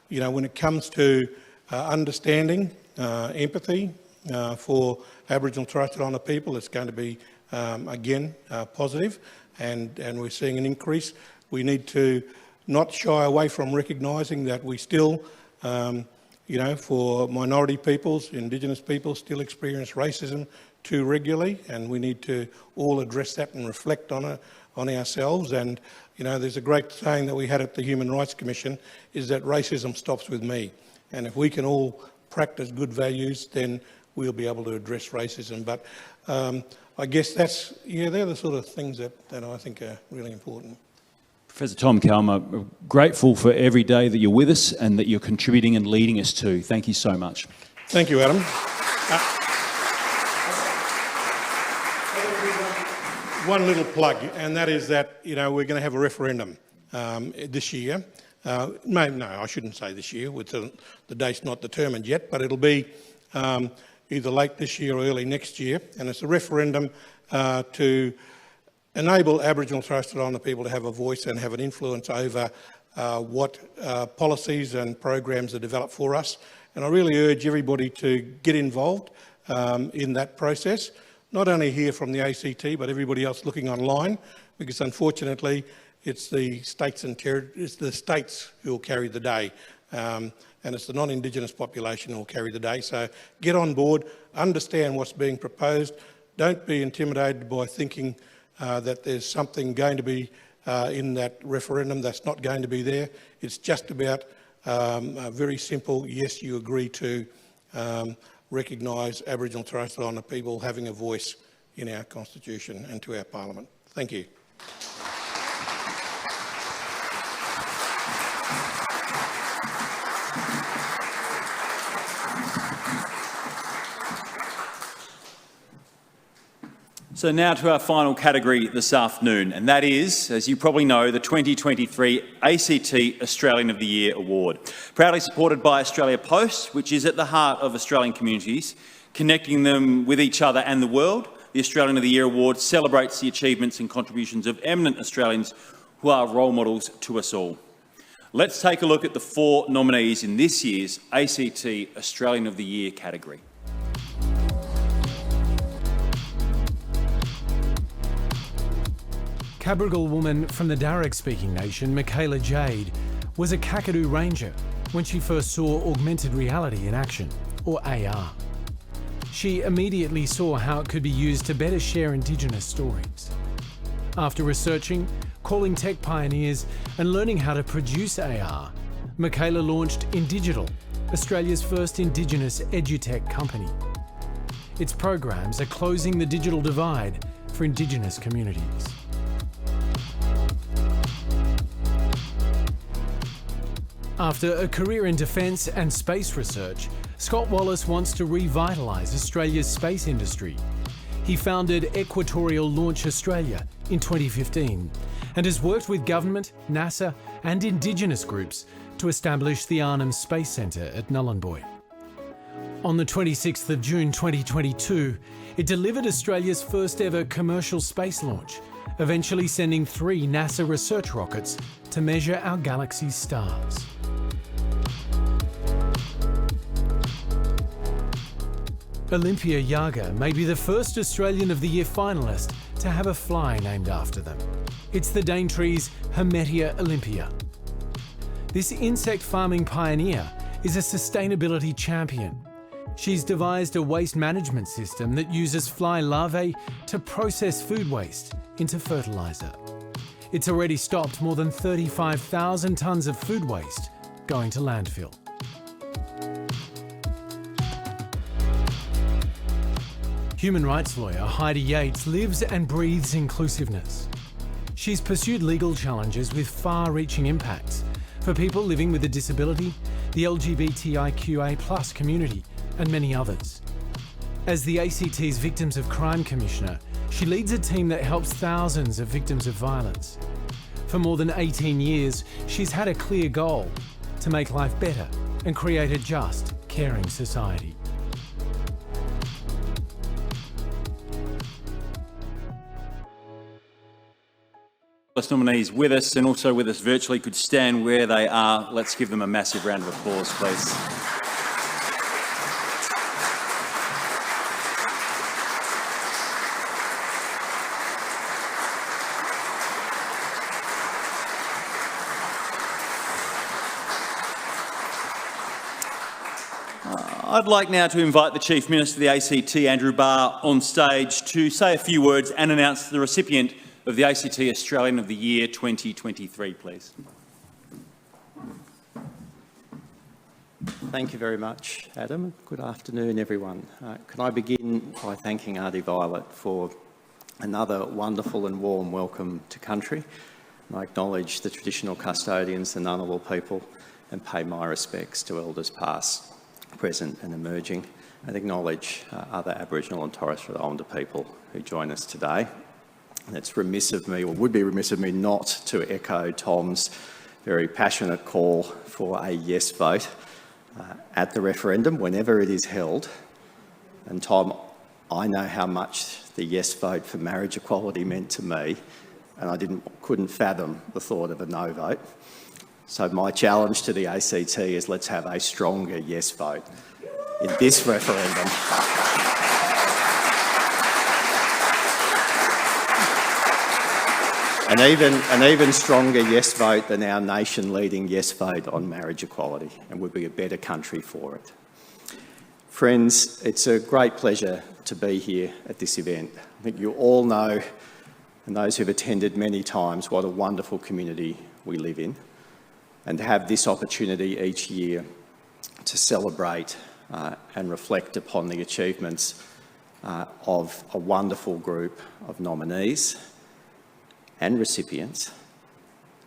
you know, when it comes to understanding, empathy for Aboriginal and Torres Strait Islander people, it's going to be, again, positive, and we're seeing an increase. We need to not shy away from recognising that we still, you know, for minority peoples, Indigenous peoples, still experience racism too regularly, and we need to all address that and reflect on it, on ourselves. And you know, there's a great saying that we had at the Human Rights Commission, is that racism stops with me. And if we can all practice good values, then we'll be able to address racism. But I guess that's, yeah, they're the sort of things that I think are really important. Professor Tom Calma, grateful for every day that you're with us and that you're contributing and leading us to. Thank you so much. Thank you, Adam. One little plug, and that is that, you know, we're going to have a referendum this year. No, I shouldn't say this year, with the date's not determined yet, but it'll be either late this year or early next year, and it's a referendum to enable Aboriginal and Torres Strait Islander people to have a voice and have an influence over what policies and programs are developed for us. And I really urge everybody to get involved in that process, not only here from the ACT, but everybody else looking online, because unfortunately it's the states and it's the states who will carry the day, and it's the non-Indigenous population who will carry the day. So get on board, understand what's being proposed. Don't be intimidated by thinking that there's something going to be in that referendum that's not going to be there. It's just about a very simple, yes, you agree to recognise Aboriginal and Torres Strait Islander people having a voice in our Constitution and to our Parliament. Thank you. So now to our final category this afternoon, and that is, as you probably know, the 2023 ACT Australian of the Year Award. Proudly supported by Australia Post, which is at the heart of Australian communities, connecting them with each other and the world. The Australian of the Year Award celebrates the achievements and contributions of eminent Australians who are role models to us all. Let's take a look at the 4 nominees in this year's ACT Australian of the Year category. Cabrogal woman from the Darug-speaking nation, Michaela Jade, was a Kakadu ranger when she first saw augmented reality in action, or AR. She immediately saw how it could be used to better share Indigenous stories. After researching, calling tech pioneers and learning how to produce AR, Michaela launched Indigital, Australia's first Indigenous edutech company. Its programs are closing the digital divide for Indigenous communities. After a career in defence and space research, Scott Wallace wants to revitalise Australia's space industry. He founded Equatorial Launch Australia in 2015 and has worked with government, NASA and Indigenous groups to establish the Arnhem Space Centre at Nhulunbuy. On the 26th of June 2022, it delivered Australia's first ever commercial space launch, eventually sending 3 NASA research rockets to measure our galaxy's stars. Olympia Yaga may be the first Australian of the Year finalist to have a fly named after them. It's the Danetree's Hermetia olympia. This insect farming pioneer is a sustainability champion. She's devised a waste management system that uses fly larvae to process food waste into fertiliser. It's already stopped more than 35,000 tonnes of food waste going to landfill. Human rights lawyer Heidi Yates lives and breathes inclusiveness. She's pursued legal challenges with far-reaching impacts for people living with a disability, the LGBTIQA+ community, and many others. As the ACT's Victims of Crime Commissioner, she leads a team that helps thousands of victims of violence. For more than 18 years, she's had a clear goal: to make life better and create a just, caring society. Nominees with us and also with us virtually could stand where they are. Let's give them a massive round of applause, please. I'd like now to invite the Chief Minister of the ACT, Andrew Barr, on stage to say a few words and announce the recipient of the ACT Australian of the Year 2023, please. Thank you very much, Adam. Good afternoon, everyone. Can I begin by thanking Aunty Violet for another wonderful and warm welcome to country. And I acknowledge the traditional custodians, the Ngunnawal people, and pay my respects to elders past, present and emerging, and acknowledge other Aboriginal and Torres Strait Islander people who join us today. And it's remiss of me, or would be remiss of me, not to echo Tom's very passionate call for a yes vote at the referendum, whenever it is held. And Tom, I know how much the yes vote for marriage equality meant to me, and I couldn't fathom the thought of a no vote. So my challenge to the ACT is let's have a stronger yes vote in this referendum. An even stronger yes vote than our nation-leading yes vote on marriage equality, and would be a better country for it. Friends, it's a great pleasure to be here at this event. I think you all know, and those who've attended many times, what a wonderful community we live in, and to have this opportunity each year to celebrate and reflect upon the achievements of a wonderful group of nominees and recipients,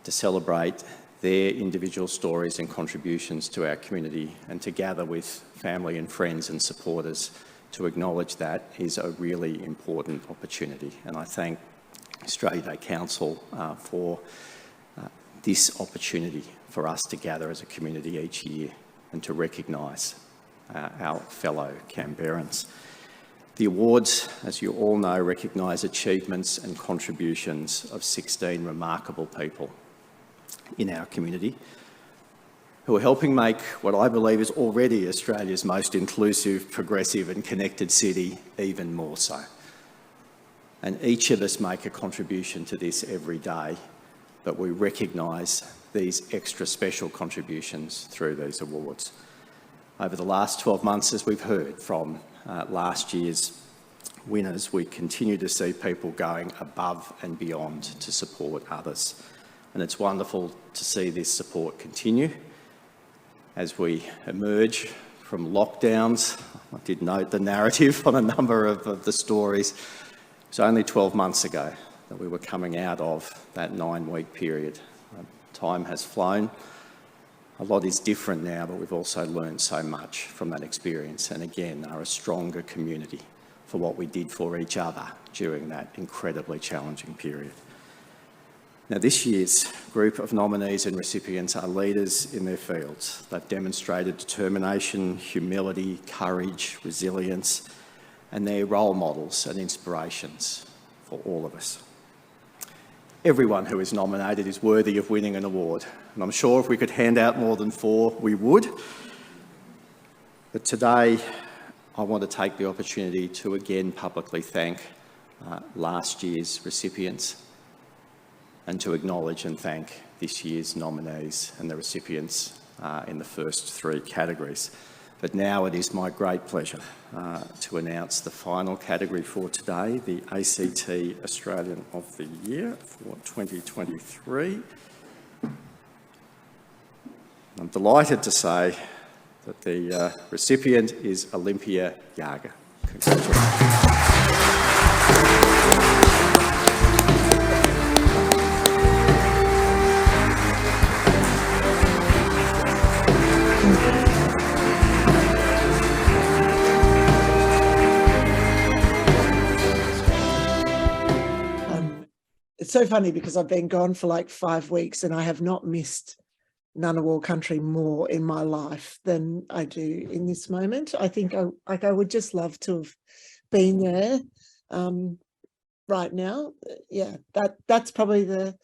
to celebrate their individual stories and contributions to our community, and to gather with family and friends and supporters to acknowledge that is a really important opportunity. And I thank Australia Day Council for this opportunity for us to gather as a community each year and to recognise our fellow Canberrans. The awards, as you all know, recognise achievements and contributions of 16 remarkable people in our community who are helping make what I believe is already Australia's most inclusive, progressive and connected city even more so. And each of us make a contribution to this every day, but we recognise these extra special contributions through these awards. Over the last 12 months, as we've heard from last year's winners, we continue to see people going above and beyond to support others. And it's wonderful to see this support continue as we emerge from lockdowns. I did note the narrative on a number of the stories. It was only 12 months ago that we were coming out of that 9-week period. Time has flown. A lot is different now, but we've also learned so much from that experience, and again are a stronger community for what we did for each other during that incredibly challenging period. Now, this year's group of nominees and recipients are leaders in their fields. They've demonstrated determination, humility, courage, resilience, and they're role models and inspirations for all of us. Everyone who is nominated is worthy of winning an award, and I'm sure if we could hand out more than 4, we would. But today, I want to take the opportunity to again publicly thank last year's recipients, and to acknowledge and thank this year's nominees and the recipients in the first 3 categories. But now it is my great pleasure to announce the final category for today, the ACT Australian of the Year for 2023. I'm delighted to say that the recipient is Olympia Yaga. Congratulations. It's so funny because I've been gone for like 5 weeks and I have not missed Ngunnawal country more in my life than I do in this moment. I think I would just love to have been there right now. Yeah, that's probably the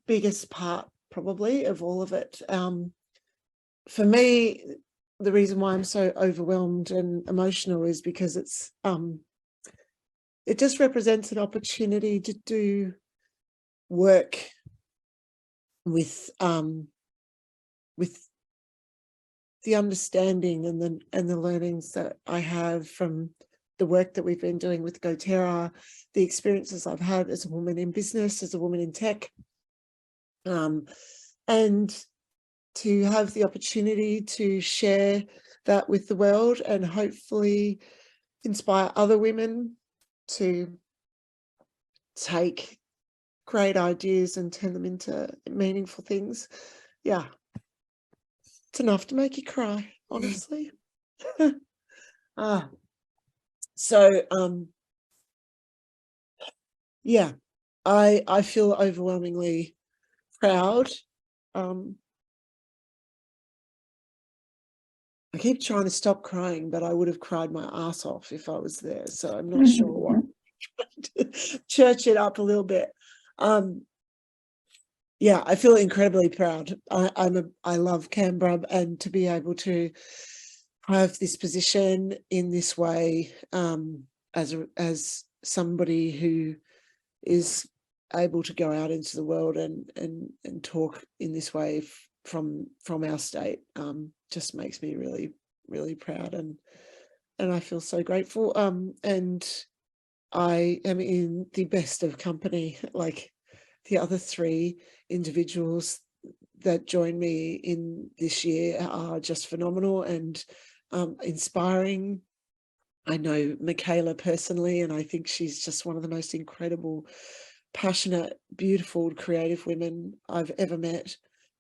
biggest part probably of all of it. For me, the reason why I'm so overwhelmed and emotional is because it just represents an opportunity to do work with the understanding and the learnings that I have from the work that we've been doing with GoTerra, the experiences I've had as a woman in business, as a woman in tech, and to have the opportunity to share that with the world and hopefully inspire other women to take great ideas and turn them into meaningful things. Yeah, it's enough to make you cry, honestly. Yeah, I feel overwhelmingly proud. I keep trying to stop crying, but I would have cried my ass off if I was there. So I'm not sure what. Church it up a little bit. Yeah, I feel incredibly proud. I love Canberra, and to be able to have this position in this way, as somebody who is able to go out into the world and talk in this way from our state, just makes me really, really proud, and I feel so grateful. And I am in the best of company. Like, the other 3 individuals that joined me in this year are just phenomenal and inspiring. I know Michaela personally, and I think she's just one of the most incredible, passionate, beautiful, creative women I've ever met.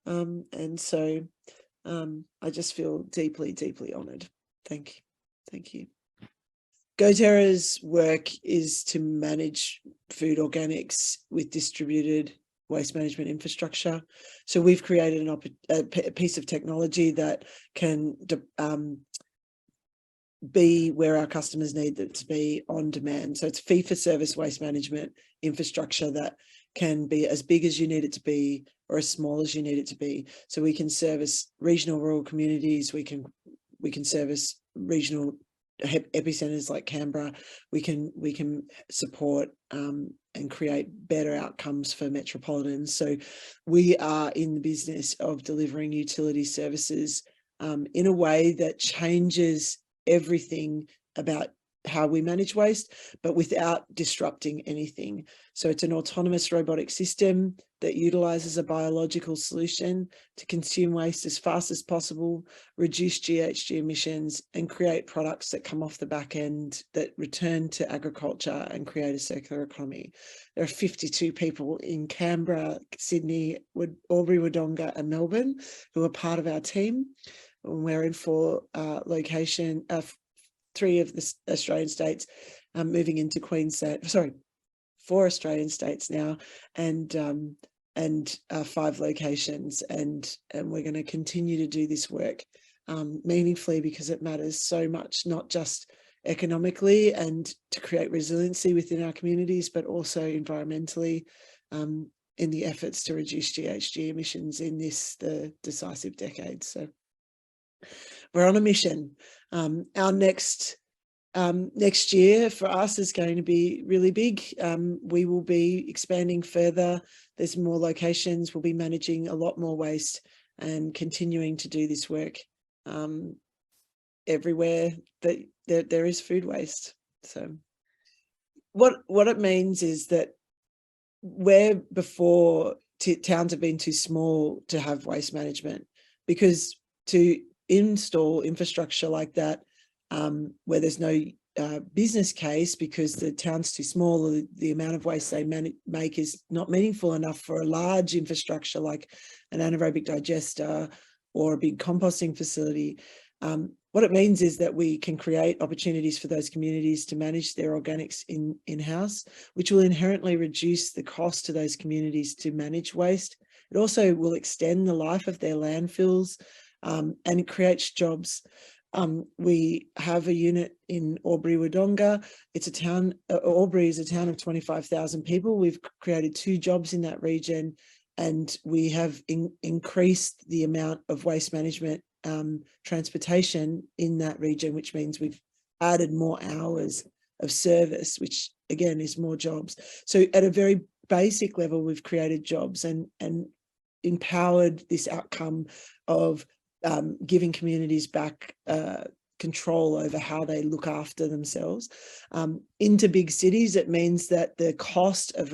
And so I just feel deeply, deeply honoured. Thank you. Thank you. GoTerra's work is to manage food organics with distributed waste management infrastructure. So we've created a piece of technology that can be where our customers need it to be on demand. So it's fee-for-service waste management infrastructure that can be as big as you need it to be or as small as you need it to be. So we can service regional rural communities. We can service regional epicenters like Canberra. We can support and create better outcomes for metropolitans. So we are in the business of delivering utility services in a way that changes everything about how we manage waste, but without disrupting anything. So it's an autonomous robotic system that utilizes a biological solution to consume waste as fast as possible, reduce GHG emissions, and create products that come off the back end that return to agriculture and create a circular economy. There are 52 people in Canberra, Sydney, Albury, Wodonga, and Melbourne who are part of our team. We're in 4 3 of the Australian states, moving into Queensland. Sorry, 4 Australian states now, and 5 locations, and we're going to continue to do this work meaningfully because it matters so much, not just economically and to create resiliency within our communities, but also environmentally in the efforts to reduce GHG emissions in the decisive decade. So we're on a mission. Our next year for us is going to be really big. We will be expanding further. There's more locations. We'll be managing a lot more waste and continuing to do this work everywhere that there is food waste. So what it means is that where before towns have been too small to have waste management, because to install infrastructure like that, where there's no business case because the town's too small, or the amount of waste they make is not meaningful enough for a large infrastructure like an anaerobic digester or a big composting facility. What it means is that we can create opportunities for those communities to manage their organics in-house, which will inherently reduce the cost to those communities to manage waste. It also will extend the life of their landfills, and it creates jobs. We have a unit in Albury-Wodonga. It's a town, Albury is a town of 25,000 people. We've created 2 jobs in that region, and we have increased the amount of waste management transportation in that region, which means we've added more hours of service, which again is more jobs. So at a very basic level, we've created jobs and empowered this outcome of giving communities back control over how they look after themselves. Into big cities, it means that the cost of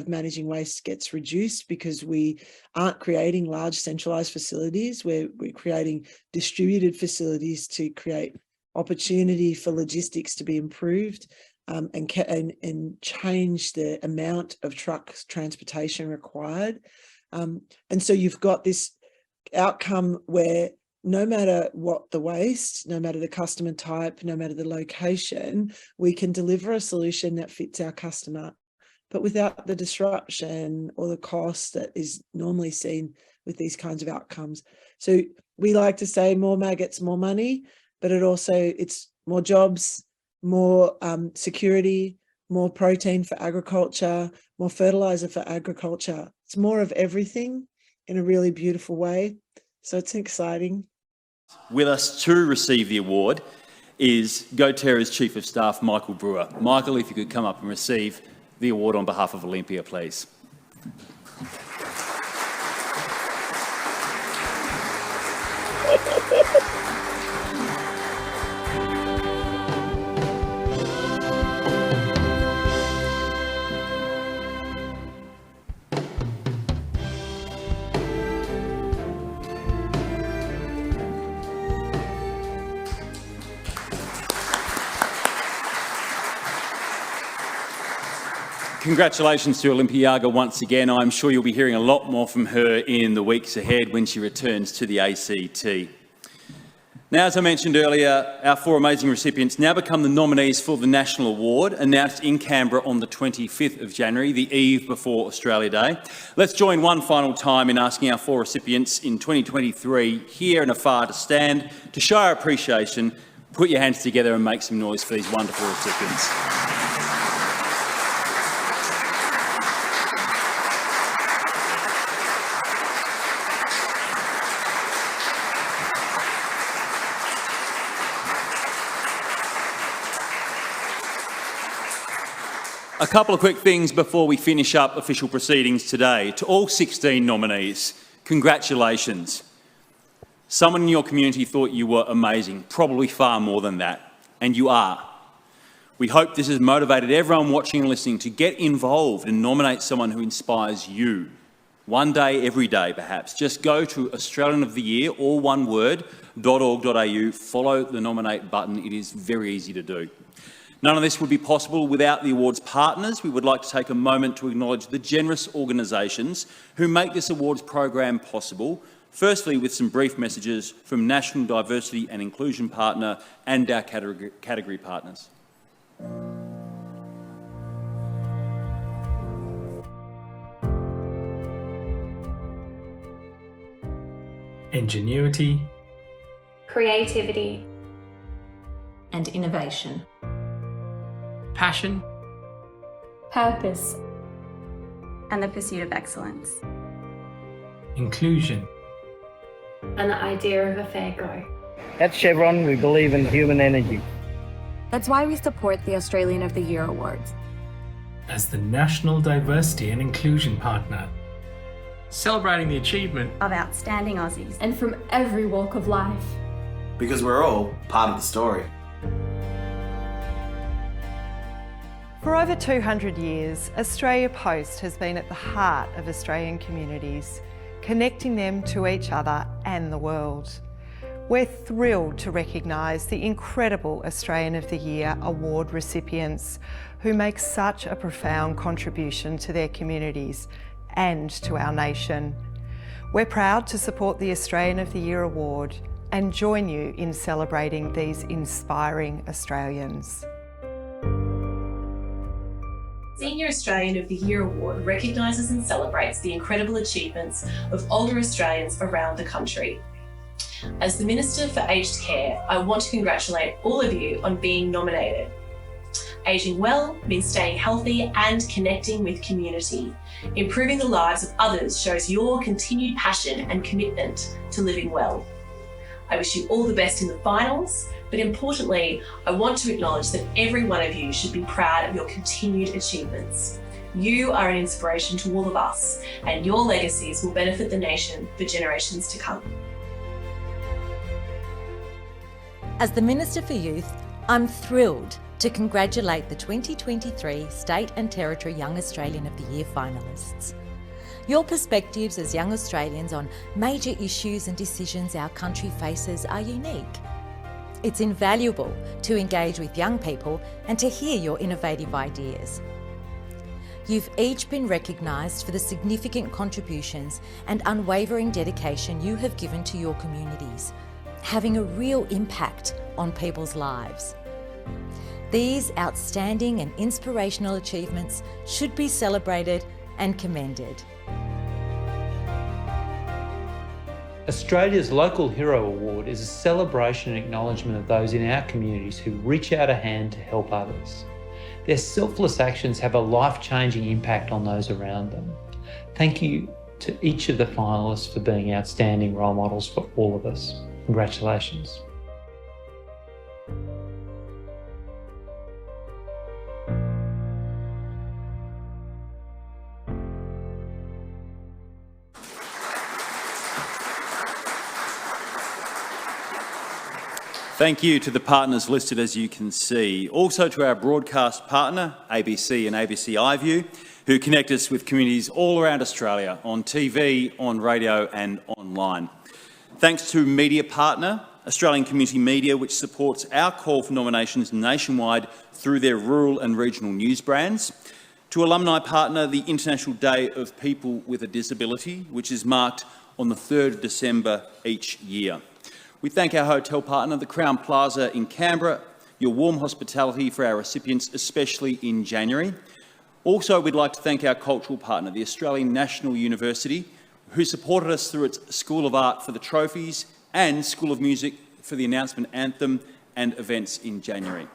managing waste gets reduced because we aren't creating large centralized facilities. We're creating distributed facilities to create opportunity for logistics to be improved, and change the amount of truck transportation required. And so you've got this outcome where no matter what the waste, no matter the customer type, no matter the location, we can deliver a solution that fits our customer, but without the disruption or the cost that is normally seen with these kinds of outcomes. So we like to say more maggots, more money, but it's more jobs, more security, more protein for agriculture, more fertilizer for agriculture. It's more of everything in a really beautiful way. So it's exciting. With us to receive the award is GoTerra's Chief of Staff, Michael Brewer. Michael, if you could come up and receive the award on behalf of Olympia, please. Congratulations to Olympiaga once again. I'm sure you'll be hearing a lot more from her in the weeks ahead when she returns to the ACT. Now, as I mentioned earlier, our 4 amazing recipients now become the nominees for the National Award, announced in Canberra on the 25th of January, the eve before Australia Day. Let's join one final time in asking our 4 recipients in 2023, here and afar, to stand to show our appreciation. Put your hands together and make some noise for these wonderful recipients. A couple of quick things before we finish up official proceedings today. To all 16 nominees, congratulations. Someone in your community thought you were amazing, probably far more than that, and you are. We hope this has motivated everyone watching and listening to get involved and nominate someone who inspires you. One day, every day, perhaps. Just go to Australian of the Year, all one word, .org.au, follow the nominate button. It is very easy to do. None of this would be possible without the awards partners. We would like to take a moment to acknowledge the generous organisations who make this awards program possible. Firstly, with some brief messages from National Diversity and Inclusion Partner and our category partners. Ingenuity, creativity, and innovation. passion, Purpose, and the pursuit of excellence. inclusion. And the idea of a fair go. At Chevron, we believe in human energy. That's why we support the Australian of the Year Awards. As the National Diversity and Inclusion Partner, Celebrating the achievement Of outstanding Aussies. And from every walk of life. because we're all part of the story. For over 200 years, Australia Post has been at the heart of Australian communities, connecting them to each other and the world. We're thrilled to recognise the incredible Australian of the Year award recipients who make such a profound contribution to their communities and to our nation. We're proud to support the Australian of the Year award and join you in celebrating these inspiring Australians. Senior Australian of the Year Award recognises and celebrates the incredible achievements of older Australians around the country. As the Minister for Aged Care, I want to congratulate all of you on being nominated. Ageing well means staying healthy and connecting with community. Improving the lives of others shows your continued passion and commitment to living well. I wish you all the best in the finals, but importantly, I want to acknowledge that every one of you should be proud of your continued achievements. You are an inspiration to all of us, and your legacies will benefit the nation for generations to come. As the Minister for Youth, I'm thrilled to congratulate the 2023 State and Territory Young Australian of the Year finalists. Your perspectives as young Australians on major issues and decisions our country faces are unique. It's invaluable to engage with young people and to hear your innovative ideas. You've each been recognised for the significant contributions and unwavering dedication you have given to your communities, having a real impact on people's lives. These outstanding and inspirational achievements should be celebrated and commended. Australia's Local Hero Award is a celebration and acknowledgement of those in our communities who reach out a hand to help others. Their selfless actions have a life-changing impact on those around them. Thank you to each of the finalists for being outstanding role models for all of us. Congratulations. Thank you to the partners listed as you can see. Also to our broadcast partner, ABC and ABC iView, who connect us with communities all around Australia on TV, on radio and online. Thanks to media partner, Australian Community Media, which supports our call for nominations nationwide through their rural and regional news brands. To alumni partner, the International Day of People with a Disability, which is marked on the 3rd of December each year. We thank our hotel partner, the Crown Plaza in Canberra, your warm hospitality for our recipients, especially in January. Also, we'd like to thank our cultural partner, the Australian National University, who supported us through its School of Art for the trophies and School of Music for the announcement anthem and events in January.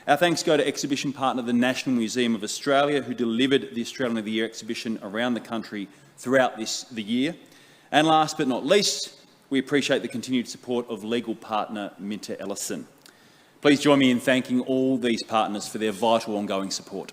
Our thanks go to exhibition partner, the National Museum of Australia, who delivered the Australian of the Year exhibition around the country throughout the year. And last but not least, we appreciate the continued support of legal partner Minter Ellison. Please join me in thanking all these partners for their vital ongoing support.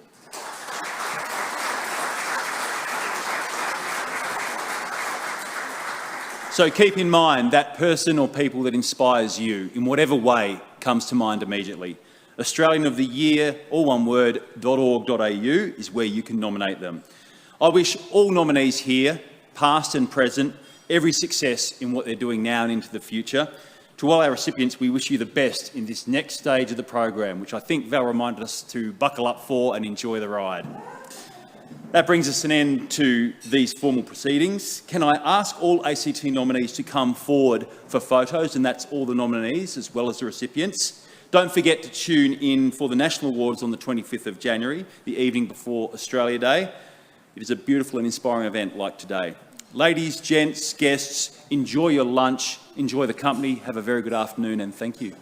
So keep in mind that person or people that inspires you in whatever way comes to mind immediately. Australian of the Year, all one word, .org.au is where you can nominate them. I wish all nominees here, past and present, every success in what they're doing now and into the future. To all our recipients, we wish you the best in this next stage of the program, which I think Val reminded us to buckle up for and enjoy the ride. That brings us an end to these formal proceedings. Can I ask all ACT nominees to come forward for photos, and that's all the nominees as well as the recipients. Don't forget to tune in for the National Awards on the 25th of January, the evening before Australia Day. It is a beautiful and inspiring event like today. Ladies, gents, guests, enjoy your lunch, enjoy the company, have a very good afternoon and thank you.